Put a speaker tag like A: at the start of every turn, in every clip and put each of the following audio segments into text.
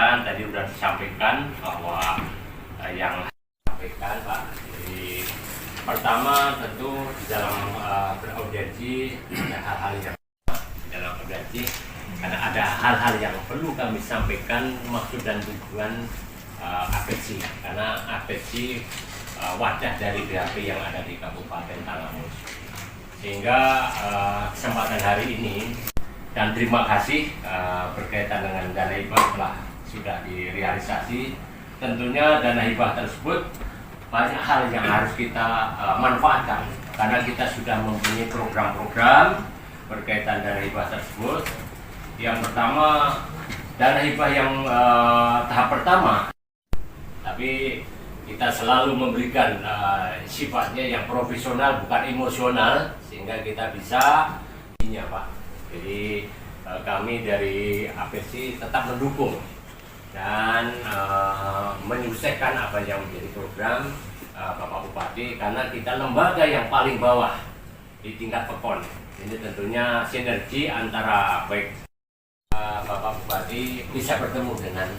A: sampaikan tadi sudah disampaikan bahwa yang disampaikan Pak. Jadi pertama tentu di dalam beraudiensi ada hal-hal yang dalam audiensi karena ada hal-hal yang perlu kami sampaikan maksud dan tujuan APECSI karena APECSI wadah dari BHP yang ada di Kabupaten Tanggamus. Sehingga kesempatan hari ini dan terima kasih berkaitan dengan dana hibah telah sudah direalisasi. Tentunya dana hibah tersebut banyak hal yang harus kita manfaatkan karena kita sudah mempunyai program-program berkaitan dana hibah tersebut. Yang pertama dana hibah yang tahap pertama, tapi kita selalu memberikan sifatnya yang profesional bukan emosional sehingga kita bisa Pak. Jadi kami dari APECSI tetap mendukung dan menyukseskan apa yang menjadi program Bapak Bupati karena kita lembaga yang paling bawah di tingkat PEKON. Ini tentunya sinergi antara baik Bapak Bupati bisa bertemu dengan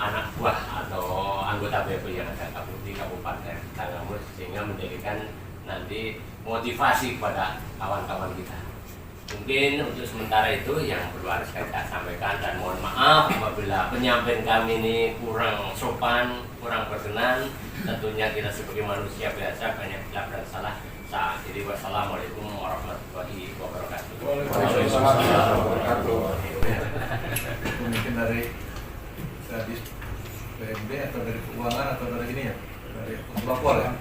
A: anak buah atau anggota BP yang ada di Kabupaten Tanggamus sehingga menjadikan nanti motivasi kepada kawan-kawan kita. Mungkin untuk sementara itu yang perlu harus kita sampaikan dan mohon maaf apabila penyampaian kami ini kurang sopan, kurang berkenan. Tentunya kita sebagai manusia biasa banyak hilaf dan salah. Jadi wassalamualaikum warahmatullahi wabarakatuh.
B: Waalaikumsalam warahmatullahi wabarakatuh. Mungkin dari PMB atau dari keuangan atau dari ini ya, dari Bapak ya.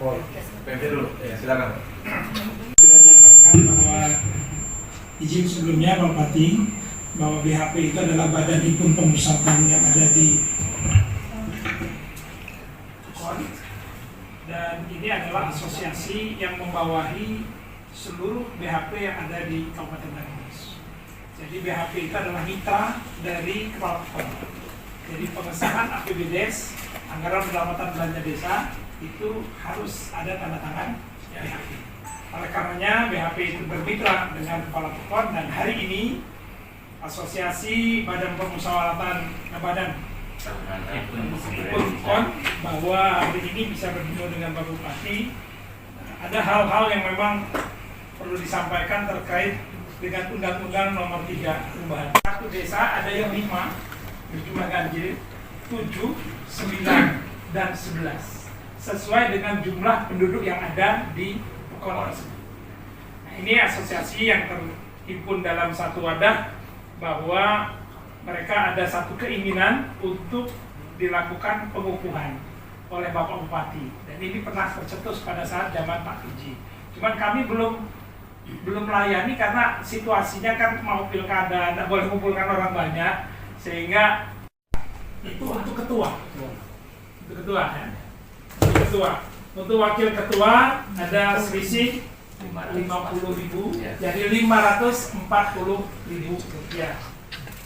B: PMB dulu, silakan.
C: Sudah menyampaikan bahwa izin sebelumnya Pak Bupati bahwa BHP itu adalah badan himpun pemusatan yang ada di PEKON dan ini adalah asosiasi yang membawahi seluruh BHP yang ada di Kabupaten Tanggamus. Jadi BHP itu adalah mitra dari Kepala PEKON. Jadi pengesahan APBDes, anggaran pendapatan belanja desa itu harus ada tanda tangan BHP. Oleh karenanya BHP itu bermitra dengan Kepala PEKON dan hari ini Asosiasi Badan Permusyawaratan Badan PEKON bahwa hari ini bisa bertemu dengan Pak Bupati. Ada hal-hal yang memang perlu disampaikan terkait dengan Undang-Undang Nomor 3 perubahan. Satu desa ada yang 5 berjumlah ganjil 7, 9, dan 11 sesuai dengan jumlah penduduk yang ada di PEKON. Nah, ini asosiasi yang terhimpun dalam satu wadah bahwa mereka ada satu keinginan untuk dilakukan pengukuhan oleh Bapak Bupati dan ini pernah tercetus pada saat zaman Pak Fiji. Cuman kami belum melayani karena situasinya kan mau pilkada, tidak boleh mengumpulkan orang banyak sehingga itu untuk ketua. Untuk ketua ya. Untuk ketua. Untuk wakil ketua ada selisih 50.000, jadi 540.000 rupiah.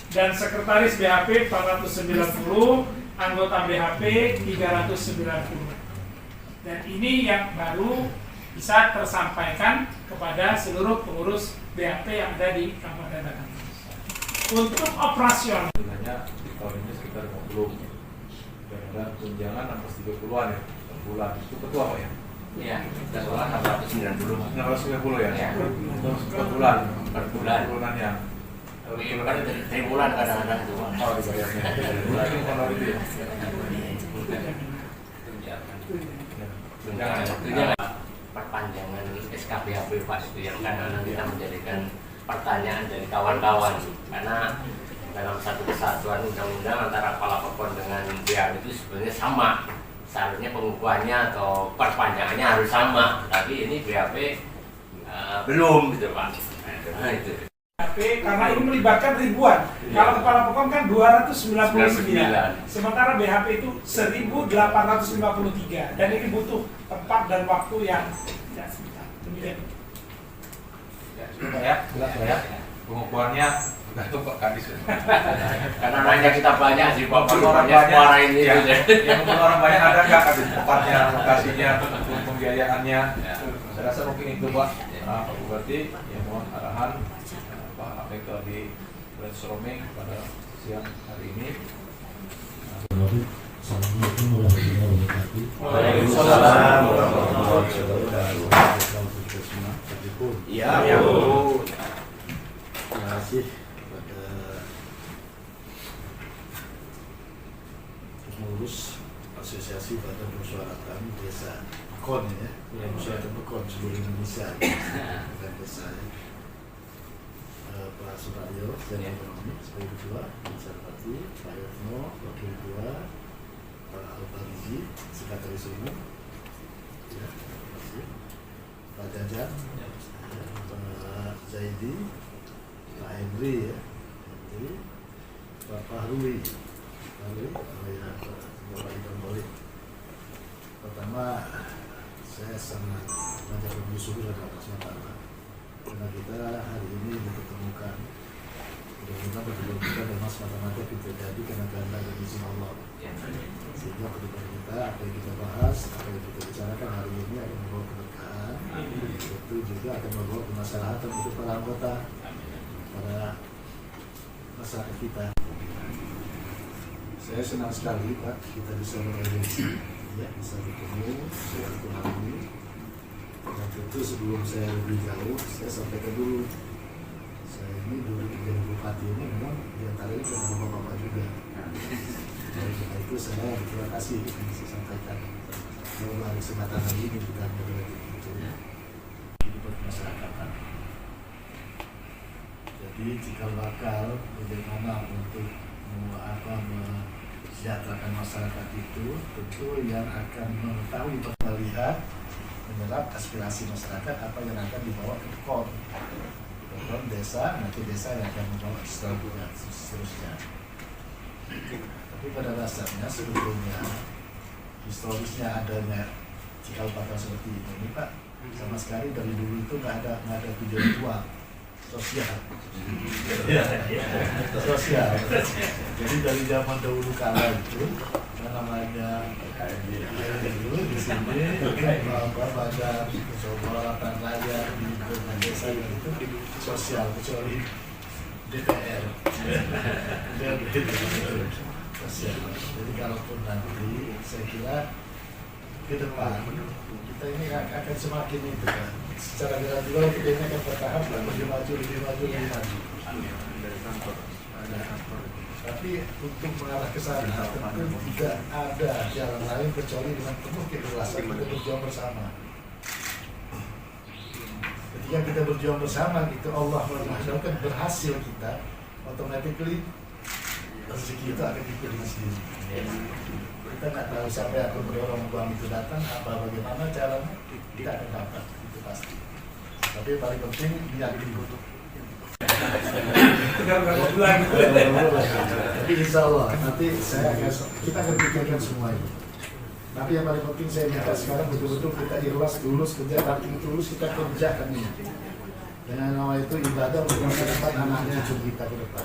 C: Dan sekretaris BHP 490, anggota BHP 390. Dan ini yang baru bisa tersampaikan kepada seluruh pengurus BHP yang ada di Kabupaten Tanggamus. Untuk operasional
B: Sebenarnya di tahun ini sekitar 50 dan ada tunjangan atas 30-an ya per bulan. Itu ketua Pak ya?
A: Iya, dan orang 690.
B: 690 ya?
A: Iya.
B: Terus per bulan?
A: Per bulan.
B: Bulan ya?
A: Ini kan dari bulan kadang-kadang itu.
B: Oh dibayarnya. Itu honor itu ya?
A: Tunjangan perpanjangan SKPHP Pak itu yang kadang-kadang kita menjadikan pertanyaan dari kawan-kawan karena dalam satu kesatuan undang-undang antara Kepala PEKON dengan BHP itu sebenarnya sama. Seharusnya pengukuhannya atau perpanjangannya harus sama, tapi ini BHP belum gitu Pak. Nah, itu.
C: BHP karena ini melibatkan ribuan. Kalau Kepala PEKON kan 299, sementara BHP itu 1.853 dan ini butuh tempat dan waktu yang demikian.
B: Ya, jelas ya. Pengukuhannya tergantung Pak Kadis.
A: Karena nanya kita banyak sih Pak,
B: orang
A: banyak suara
B: banyak
A: ini.
B: ya, yang orang banyak ada nggak Kadis tempatnya, lokasinya, pembiayaannya. Saya rasa mungkin itu Pak. Pak Bupati, ya mohon arahan Pak APK di brainstorming pada siang hari ini. Waalaikumsalam
D: warahmatullahi wabarakatuh.
A: Iya.
D: Terima kasih kepada pengurus Asosiasi Badan Musyawaratan Desa Bekon ya, Musyawaratan Bekon seluruh Indonesia, bukan desa ya. Pak Suryo, Sekjen Ekonomi sebagai ketua, Sarpati, Pak Yatno, Wakil Ketua, Pak Al-Barizi, Sekretaris Umum, ya, terima kasih. Pak Jajan, Pak Zaidi, Pak Henry, ya, Henry, Pak Fahrui, Bapak Ibu Bolik. Pertama, saya sangat banyak bersyukur kepada Allah SWT karena kita hari ini dipertemukan. Mudah-mudahan berdua kita memang semata-mata kita jadi karena kehendak dan izin Allah. Sehingga kedepan kita, apa yang kita bahas, apa yang kita bicarakan hari ini akan membawa keberkahan, itu juga akan membawa kemaslahatan untuk para anggota, para masyarakat kita. Saya senang sekali Pak, kita bisa beraudiensi, ya, bisa bertemu, silaturahmi. Dan tentu sebelum saya lebih jauh, saya sampaikan dulu. Saya ini dulu menjadi bupati ini memang diantaranya karena bapak-bapak juga. Dari karena itu saya berterima kasih yang bisa sampaikan. Kalau hari kesempatan hari ini kita berbagi hidup masyarakat. Jadi jika bakal bagaimana untuk mensejahterakan masyarakat itu, tentu yang akan mengetahui melihat menyerap aspirasi masyarakat apa yang akan dibawa ke Bekon desa, nanti desa yang akan membawa seterusnya. Tapi pada dasarnya sebetulnya historisnya adanya cikal bakal seperti ini Pak, sama sekali dari dulu itu nggak ada tujuan uang sosial. Sosial. Jadi dari zaman dahulu kala itu namanya dulu di sini pada musyawaratan rakyat di desa itu sosial, kecuali DPR sosial. Jadi kalaupun nanti saya kira ke depan kita ini akan semakin itu kan, secara gradual kita ini akan bertahap lebih maju. Tapi untuk mengarah ke sana tentu tidak ada jalan lain kecuali dengan penuh keikhlasan kita berjuang bersama. Ketika kita berjuang bersama, gitu Allah menghasilkan berhasil kita, automatically rezeki itu akan ikut dengan sendiri. Kita nggak tahu siapa yang akan mendorong uang itu datang, apa bagaimana caranya, tidak akan dapat, itu pasti. Tapi yang paling penting diyakini. Tapi insya Allah nanti kita akan pikirkan semua itu. Tapi yang paling penting saya minta sekarang betul-betul kita ikhlas, tulus, kerja banting tulus, kita kerjakan ini. Dengan nama itu ibadah untuk masa depan anak cucu kita ke depan.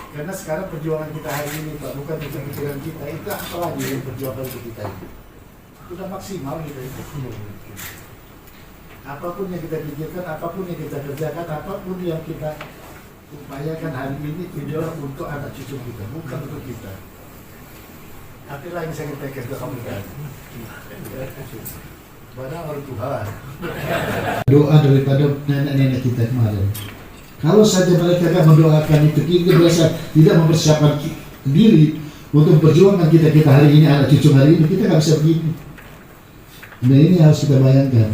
D: Karena sekarang perjuangan kita hari ini Pak, bukan pikiran kita, itu apa lagi yang perjuangan kita ini. Sudah maksimal kita itu. Apapun yang kita pikirkan, apapun yang kita kerjakan, apapun yang kita upayakan hari ini adalah untuk anak cucu kita, bukan untuk kita. Apa yang saya katakan ke kamu kan? Padahal orang Tuhan. Doa daripada nenek-nenek kita kemarin. Kalau saja mereka akan mendoakan itu, kita biasa tidak mempersiapkan diri untuk perjuangan kita hari ini, anak cucu hari ini, kita nggak bisa begini. Nah ini harus kita bayangkan.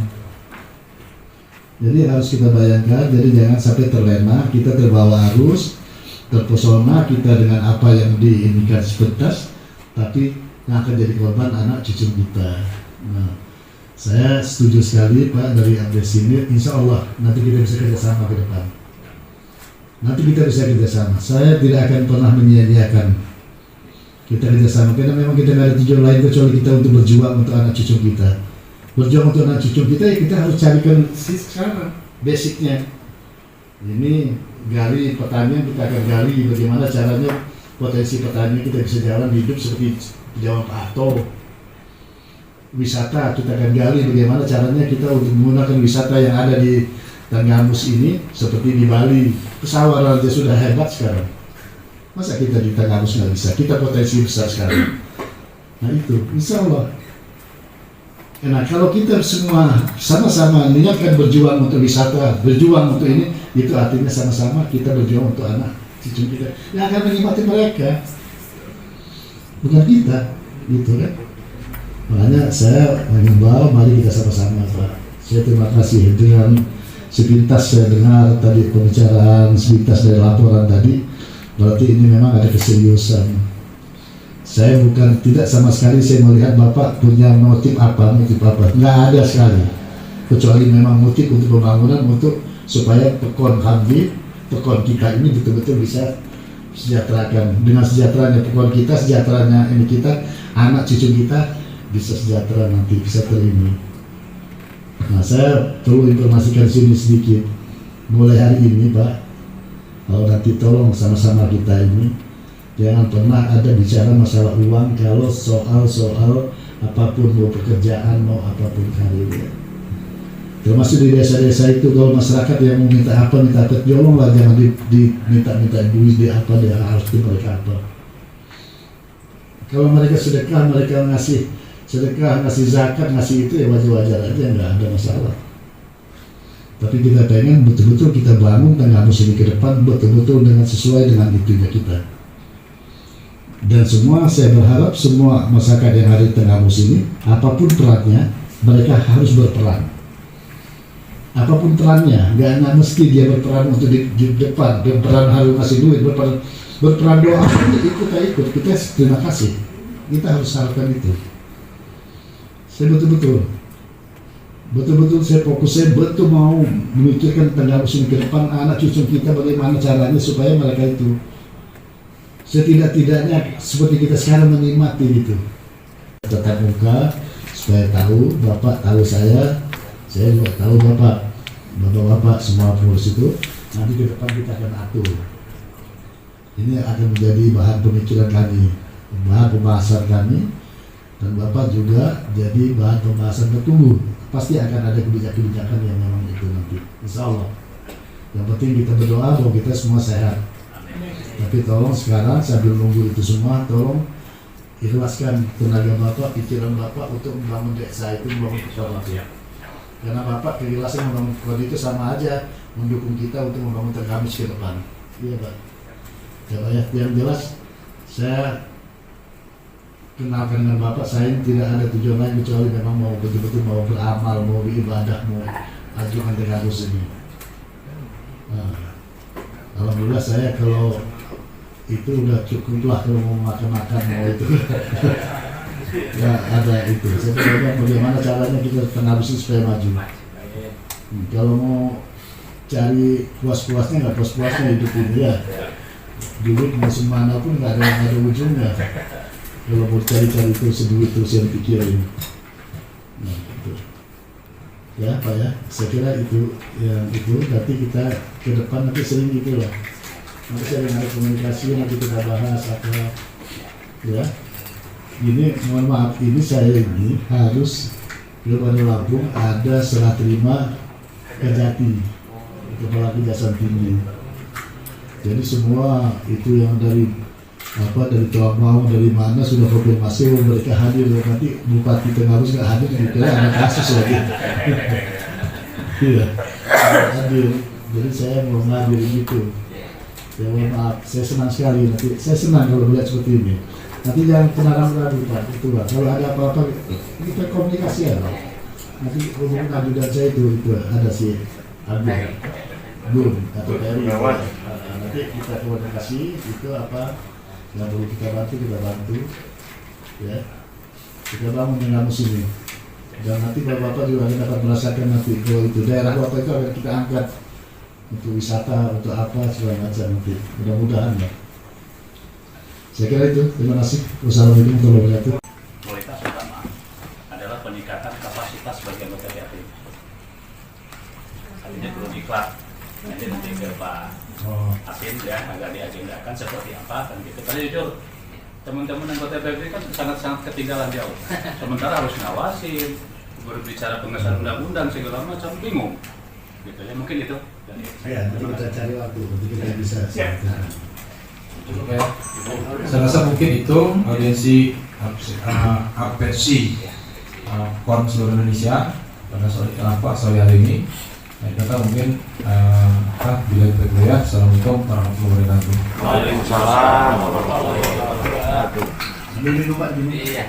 D: Jadi harus kita bayangkan, jadi jangan sampai terlena, kita terbawa arus, terpesona kita dengan apa yang diinginkan sepintas, tapi yang akan jadi korban anak cucu kita. Nah, saya setuju sekali Pak dari abdes ini, insya Allah nanti kita bisa kerjasama ke depan. Nanti kita bisa kerjasama. Saya tidak akan pernah menyia-nyiakan kita kerjasama, karena memang kita tidak ada tujuan lain kecuali kita untuk berjuang untuk anak cucu kita. Berjuang untuk anak cucu kita, ya kita harus carikan sekarang basicnya. Ini gali pertanian, kita akan gali bagaimana caranya potensi pertanian kita bisa jalan hidup seperti zaman Pak Harto. Wisata kita akan gali bagaimana caranya kita untuk menggunakan wisata yang ada di Tanggamus ini seperti di Bali. Pesawat aja sudah hebat sekarang. Masa kita di Tanggamus nggak bisa? Kita potensi besar sekarang. Nah itu, insya Allah Nah, kalau kita semua sama-sama niatkan berjuang untuk wisata, berjuang untuk ini, itu artinya sama-sama kita berjuang untuk anak cucu kita yang akan menikmati mereka, bukan kita, gitu kan? Makanya saya mengimbau, mari kita sama-sama, Pak. Saya terima kasih dengan sepintas saya dengar tadi pembicaraan, sepintas dari laporan tadi, berarti ini memang ada keseriusan. Saya bukan tidak sama sekali saya melihat Bapak punya motif apa, nggak ada sekali, kecuali memang motif untuk pembangunan, untuk supaya Pekon kami, Pekon kita ini betul-betul bisa sejahterakan. Dengan sejahteranya Pekon kita, sejahteranya ini kita, anak cucu kita bisa sejahtera nanti, bisa terlindungi. Nah, saya perlu informasikan sini sedikit. Mulai hari ini, Pak, kalau nanti tolong sama-sama kita ini jangan pernah ada bicara masalah uang kalau soal apapun, mau pekerjaan, mau apapun karir. Termasuk di desa-desa itu, kalau masyarakat yang mau minta apa, tolonglah jangan diminta duit, dia harus mereka apa. Kalau mereka sedekah, mereka ngasih sedekah, ngasih zakat, ngasih itu ya wajar-wajar aja, nggak ada masalah. Tapi kita pengen betul-betul kita bangun Tenggamus ini ke depan betul-betul dengan sesuai dengan itunya kita. Dan semua, saya berharap semua masyarakat yang ada di Tenggamus ini, apapun perannya, mereka harus berperan. Apapun perannya, nggak mesti dia berperan untuk di depan, berperan harus ngasih duit, berperan doa, ikut, kita terima kasih. Kita harus harapkan itu. Saya betul-betul saya fokus, saya betul mau memikirkan Tenggamus ini ke depan, anak cucu kita bagaimana caranya supaya mereka itu setidak-tidaknya seperti kita sekarang menikmati gitu. Tetap muka supaya tahu, Bapak tahu saya juga tahu Bapak semua pengurus itu. Nanti ke depan kita akan atur. Ini akan menjadi bahan pemikiran kami, bahan pembahasan kami, dan Bapak juga jadi bahan pembahasan bertumbuh. Pasti akan ada kebijakan-kebijakan yang memang itu nanti, insya Allah. Yang penting kita berdoa bahwa kita semua sehat. Tapi tolong sekarang sambil nunggu itu semua, tolong ikhlaskan tenaga Bapak, pikiran Bapak untuk membangun desa itu, membangun Pekon. Karena Bapak keikhlasan membangun Pekon itu sama aja mendukung kita untuk membangun Tenggamus ke depan. Iya, Pak. Kalau yang jelas, saya kenalkan dengan Bapak, saya tidak ada tujuan lain kecuali memang mau betul-betul mau beramal, mau beribadah, mau ajukan Tenggamus ini. Nah, alhamdulillah saya kalau itu udah cukup lah, kalau mau makan-makan mau itu ya ada itu. Saya bilang bagaimana caranya kita Tenggamus ini supaya maju. Kalau mau cari puas-puasnya nggak puas-puasnya hidup ini ya. Duit musim mana pun nggak ada ujungnya. Kalau mau cari-cari terus duit terus yang pikirin. Nah itu. Ya Pak ya, saya kira itu yang itu nanti kita ke depan nanti sering gitu lah. Nanti saya ada komunikasi, nanti kita bahas apa ya. Ini mohon maaf, ini saya ini harus Pilkada Lampung ada serah terima Kejati, Kepala Kejaksaan Tinggi. Jadi semua itu yang dari Tuang Mau dari mana sudah konfirmasi mereka hadir. Nanti Bupati Tenggamus nggak hadir, dikira ada kasus lagi. Iya, hadir. Jadi saya mau ngadir gitu. Ya maaf, saya senang sekali nanti. Saya senang kalau melihat seperti ini. Nanti jangan pernah ragu Pak, itu Pak. Kalau ada apa-apa kita komunikasi ya Pak. Nanti hubungan Adu dan saya itu ada si Abdul atau Peri. Nanti kita komunikasi itu apa yang perlu kita bantu, ya. Kita bangun Tenggamus ini. Dan nanti Bapak juga akan dapat merasakan nanti bahwa itu daerah Bapak itu akan kita angkat untuk wisata, untuk apa segala macam nanti. Mudah-mudahan ya. Saya kira itu. Terima kasih. Wassalamualaikum warahmatullahi wabarakatuh.
E: Kualitas utama adalah peningkatan kapasitas bagi anggota DAP. Artinya perlu diklat. Nanti ke Pak Asin ya agak diagendakan seperti apa kan gitu. Karena jujur teman-teman anggota DAP kan sangat-sangat ketinggalan jauh. Sementara harus ngawasin, berbicara pengesahan undang-undang segala macam bingung. Gitu ya mungkin itu.
D: Ya, nanti kita cari waktu nanti kita bisa.
B: Oke. Saya rasa mungkin itu audiensi APC KON seluruh Indonesia pada sore hari ini. Nah, kita mungkin bila kita ya. Assalamualaikum warahmatullahi wabarakatuh.
A: Waalaikumsalam warahmatullahi wabarakatuh.
D: Sambil minum Pak, minum.
A: Iya.